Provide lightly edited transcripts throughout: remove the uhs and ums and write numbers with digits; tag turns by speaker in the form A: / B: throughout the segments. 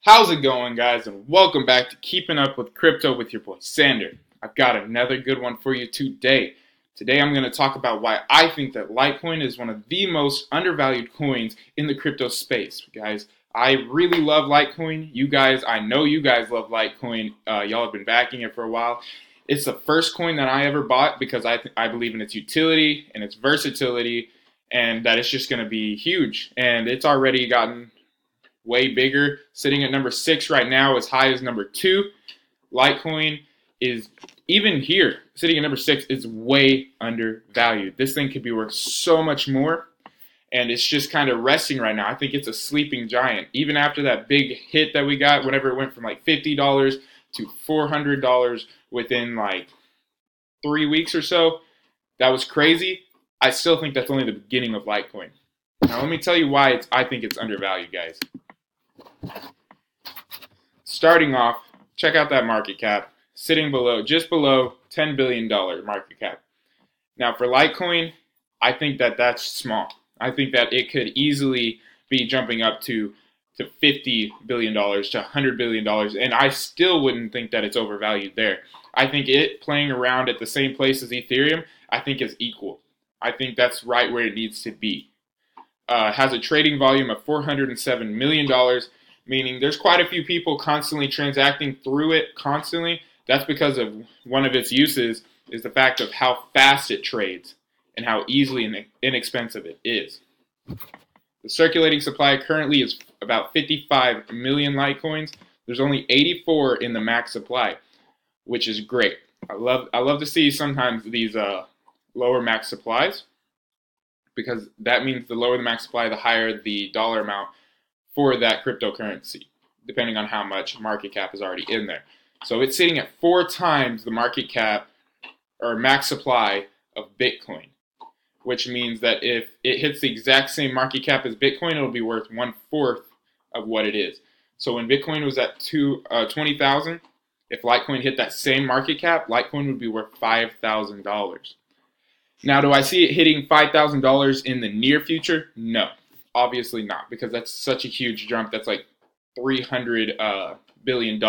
A: How's it going, guys? And welcome back to Keeping Up with Crypto with your boy Sander. I've got another good one for you today. Today I'm going to talk about why I think that Litecoin is one of the most undervalued coins in the crypto space. Guys, I really love Litecoin. I know you guys love Litecoin. Y'all have been backing it for a while. It's the first coin that I ever bought because I believe in its utility and its versatility, and that it's just going to be huge. And it's already gotten way bigger, sitting at number 6 right now, as high as number 2. Litecoin is, even here, sitting at number 6, is way undervalued. This thing could be worth so much more, and it's just kind of resting right now. I think it's a sleeping giant. Even after that big hit that we got, whenever it went from like $50 to $400 within like 3 weeks or so, that was crazy. I still think that's only the beginning of Litecoin. Now let me tell you why I think it's undervalued, guys. Starting off, check out that market cap, sitting just below $10 billion market cap. Now for Litecoin, I think that that's small. I think that it could easily be jumping up to $50 billion, to $100 billion, and I still wouldn't think that it's overvalued there. I think it playing around at the same place as Ethereum, I think is equal. I think that's right where it needs to be. Has a trading volume of $407 million, meaning there's quite a few people constantly transacting through it constantly. That's because of one of its uses is the fact of how fast it trades and how easily and inexpensive it is. The circulating supply currently is about 55 million Litecoins. There's only 84 in the max supply, which is great. I love to see sometimes these lower max supplies, because that means the lower the max supply, the higher the dollar amount for that cryptocurrency, depending on how much market cap is already in there. So it's sitting at 4 times the market cap or max supply of Bitcoin, which means that if it hits the exact same market cap as Bitcoin, it'll be worth 1/4 of what it is. So when Bitcoin was at 20,000, if Litecoin hit that same market cap, Litecoin would be worth $5,000. Now, do I see it hitting $5,000 in the near future? No, obviously not, because that's such a huge jump. That's like $300 billion,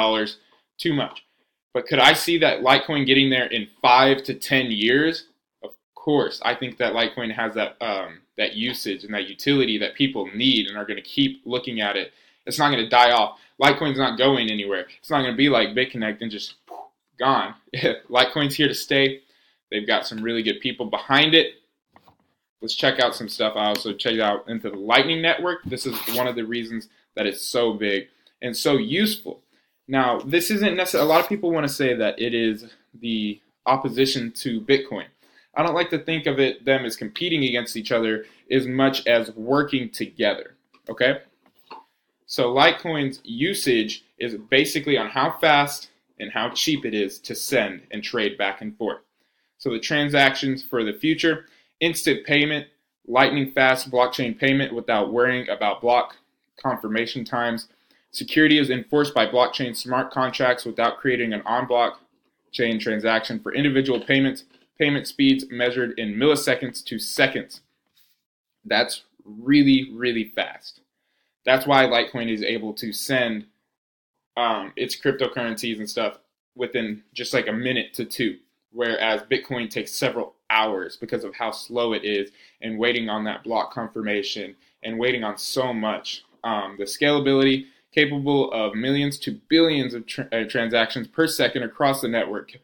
A: too much. But could I see that Litecoin getting there in 5 to 10 years? Of course. I think that Litecoin has that usage and that utility that people need and are going to keep looking at it. It's not going to die off. Litecoin's not going anywhere. It's not going to be like BitConnect and just gone. Litecoin's here to stay. They've got some really good people behind it. Let's check out some stuff. I also checked out into the Lightning Network. This is one of the reasons that it's so big and so useful. Now, this isn't necessarily, a lot of people want to say that it is the opposition to Bitcoin. I don't like to think of them as competing against each other as much as working together, okay? So Litecoin's usage is basically on how fast and how cheap it is to send and trade back and forth. So the transactions for the future: instant payment, lightning fast blockchain payment without worrying about block confirmation times. Security is enforced by blockchain smart contracts without creating an on-blockchain transaction for individual payments. Payment speeds measured in milliseconds to seconds. That's really, really fast. That's why Litecoin is able to send its cryptocurrencies and stuff within just like a minute to 2. Whereas Bitcoin takes several hours because of how slow it is and waiting on that block confirmation and waiting on so much. The scalability, capable of millions to billions of transactions per second across the network.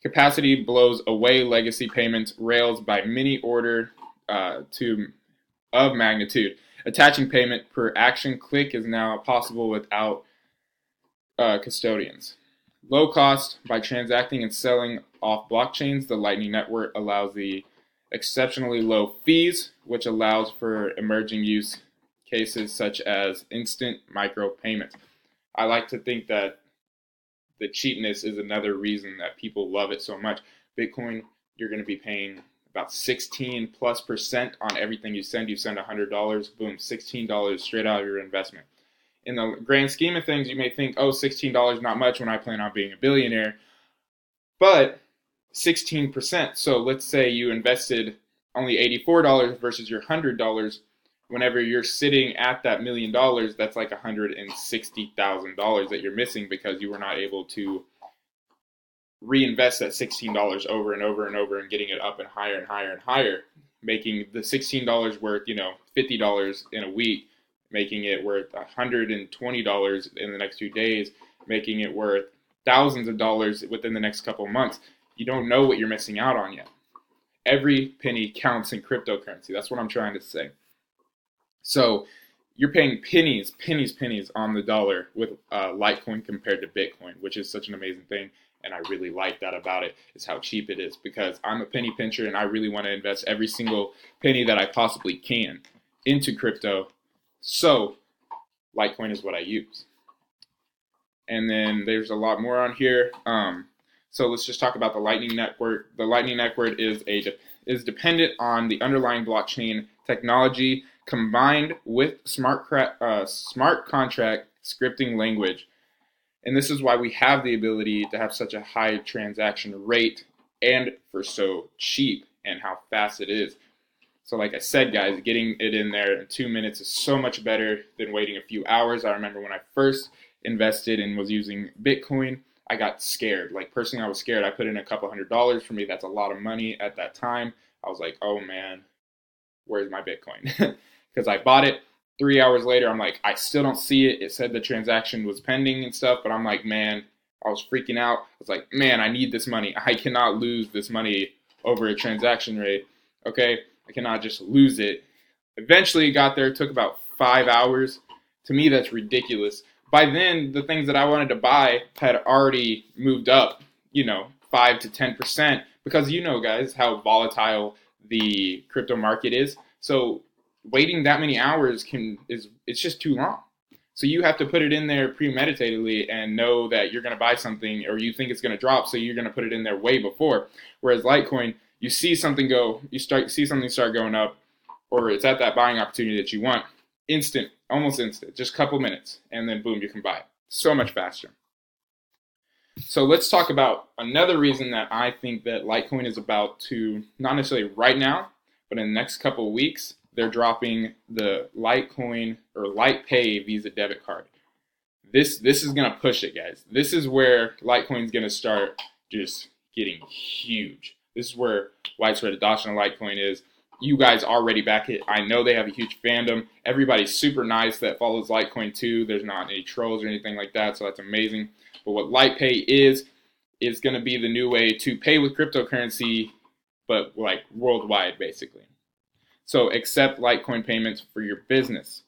A: Capacity blows away legacy payments rails by many order of magnitude. Attaching payment per action click is now possible without custodians. Low cost: by transacting and selling off blockchains, the Lightning Network allows the exceptionally low fees, which allows for emerging use cases such as instant micro payments. I like to think that the cheapness is another reason that people love it so much. Bitcoin, you're going to be paying about 16+% on everything you send. You send $100, boom, $16 straight out of your investment. In the grand scheme of things, you may think, oh, $16 not much when I plan on being a billionaire. But 16%. So let's say you invested only $84 versus your $100. Whenever you're sitting at that $1,000,000, that's like $160,000 that you're missing because you were not able to reinvest that $16 over and over and over and getting it up and higher and higher and higher, making the $16 worth, $50 in a week, making it worth $120 in the next 2 days, making it worth thousands of dollars within the next couple of months. You don't know what you're missing out on yet. Every penny counts in cryptocurrency. That's what I'm trying to say. So you're paying pennies on the dollar with Litecoin compared to Bitcoin, which is such an amazing thing. And I really like that about it, is how cheap it is, because I'm a penny pincher and I really want to invest every single penny that I possibly can into crypto. So Litecoin is what I use. And then there's a lot more on here. So let's just talk about the Lightning Network. The Lightning Network is dependent on the underlying blockchain technology combined with smart contract scripting language. And this is why we have the ability to have such a high transaction rate and for so cheap and how fast it is. So like I said, guys, getting it in there in 2 minutes is so much better than waiting a few hours. I remember when I first invested and was using Bitcoin, I got scared. Like personally, I was scared. I put in a couple $100. For me, that's a lot of money at that time. I was like, oh man, where's my Bitcoin? Because I bought it. 3 hours later, I'm like, I still don't see it. It said the transaction was pending and stuff, but I'm like, man, I was freaking out. I was like, man, I need this money. I cannot lose this money over a transaction rate. Okay, I cannot just lose it. Eventually, it got there. It took about 5 hours. To me, that's ridiculous. By then, the things that I wanted to buy had already moved up, 5 to 10%, because guys, how volatile the crypto market is. So waiting that many hours it's just too long. So you have to put it in there premeditatedly and know that you're going to buy something or you think it's going to drop, so you're going to put it in there way before. Whereas Litecoin, you see something see something start going up, or it's at that buying opportunity that you want, almost instant, just a couple minutes, and then boom, you can buy it. So much faster. So let's talk about another reason that I think that Litecoin is about to, not necessarily right now, but in the next couple of weeks, they're dropping the Litecoin or LitePay Visa debit card. This is going to push it, guys. This is where Litecoin is going to start just getting huge. This is where widespread adoption of Litecoin is. You guys already back it. I know they have a huge fandom. Everybody's super nice that follows Litecoin too. There's not any trolls or anything like that, so that's amazing. But what LitePay is going to be the new way to pay with cryptocurrency, but like worldwide, basically. So accept Litecoin payments for your business.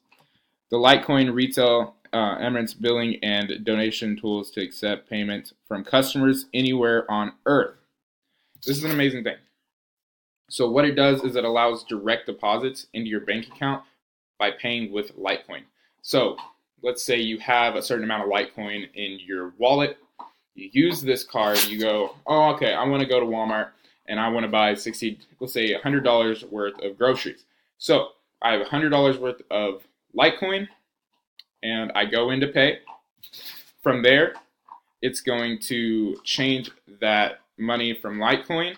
A: The Litecoin retail emirates billing and donation tools to accept payments from customers anywhere on Earth. This is an amazing thing. So what it does is it allows direct deposits into your bank account by paying with Litecoin. So let's say you have a certain amount of Litecoin in your wallet. You use this card. You go, oh, okay, I want to go to Walmart and I want to buy let's say $100 worth of groceries. So I have $100 worth of Litecoin and I go in to pay. From there, it's going to change that money from Litecoin,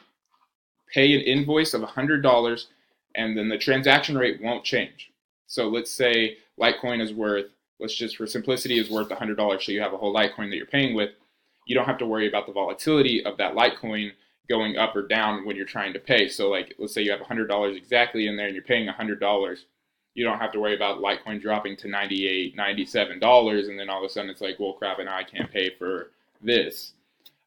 A: pay an invoice of $100, and then the transaction rate won't change. So let's say Litecoin is worth, let's just for simplicity, is worth $100. So you have a whole Litecoin that you're paying with. You don't have to worry about the volatility of that Litecoin going up or down when you're trying to pay. So like, let's say you have $100 exactly in there and you're paying $100. You don't have to worry about Litecoin dropping to $98, $97, and then all of a sudden it's like, well, crap, and now I can't pay for this.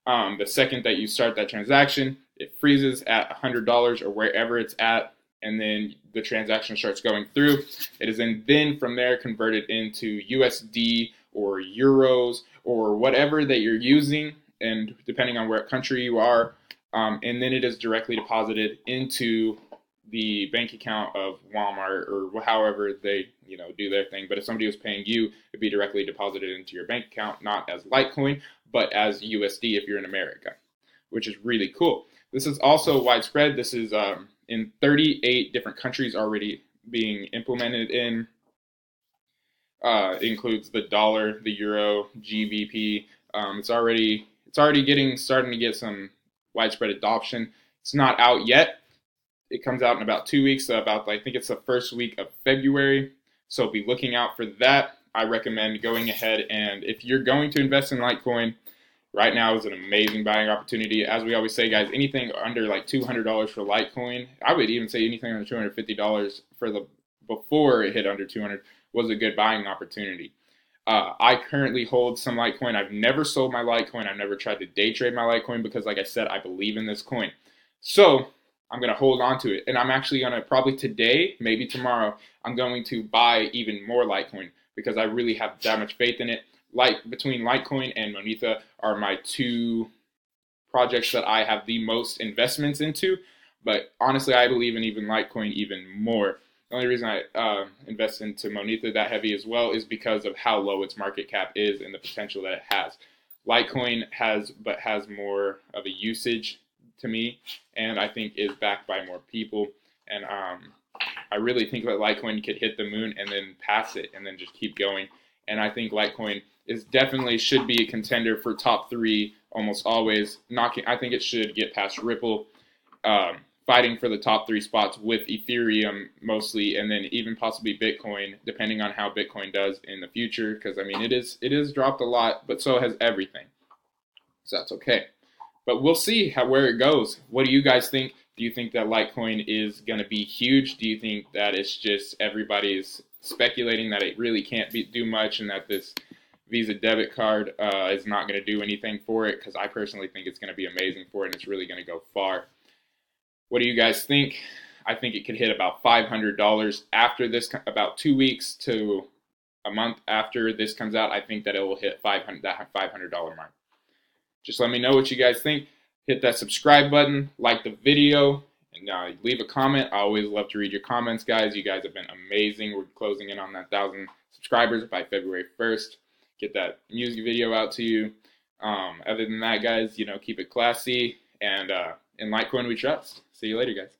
A: The second that you start that transaction, it freezes at $100 or wherever it's at, and then the transaction starts going through. It is then from there converted into USD or euros or whatever that you're using, and depending on what country you are, and then it is directly deposited into the bank account of Walmart or however they do their thing. But if somebody was paying you, it'd be directly deposited into your bank account, not as Litecoin, but as USD if you're in America, which is really cool. This is also widespread. This is in 38 different countries already being implemented in. It includes the dollar, the euro, GBP. It's already starting to get some widespread adoption. It's not out yet. It comes out in about 2 weeks, so about I think it's the first week of February. So be looking out for that. I recommend going ahead, and if you're going to invest in Litecoin, right now is an amazing buying opportunity. As we always say, guys, anything under like $200 for Litecoin, I would even say anything under $250 for the before it hit under 200 was a good buying opportunity. I currently hold some Litecoin. I've never sold my Litecoin. I've never tried to day trade my Litecoin because, like I said, I believe in this coin. So I'm going to hold on to it. And I'm actually going to probably today, maybe tomorrow, I'm going to buy even more Litecoin because I really have that much faith in it. Between Litecoin and Moneta are my two projects that I have the most investments into. But honestly, I believe in even Litecoin even more. The only reason I invest into Moneta that heavy as well is because of how low its market cap is and the potential that it has. Litecoin has more of a usage to me, and I think is backed by more people. And I really think that Litecoin could hit the moon and then pass it and then just keep going. And I think Litecoin is definitely should be a contender for top 3 almost always. I think it should get past Ripple. Fighting for the top 3 spots with Ethereum mostly, and then even possibly Bitcoin, depending on how Bitcoin does in the future. Because I mean, it is dropped a lot, but so has everything. So that's okay. But we'll see where it goes. What do you guys think? Do you think that Litecoin is going to be huge? Do you think that it's just everybody's speculating that it really can't do much, and that this Visa debit card is not going to do anything for it? Because I personally think it's going to be amazing for it, and it's really going to go far. What do you guys think? I think it could hit about $500 after this, about 2 weeks to a month after this comes out. I think that it will hit that $500 mark. Just let me know what you guys think. Hit that subscribe button, like the video, and leave a comment. I always love to read your comments, guys. You guys have been amazing. We're closing in on that 1,000 subscribers by February 1st. Get that music video out to you. Other than that, guys, keep it classy, and in Litecoin we trust. See you later, guys.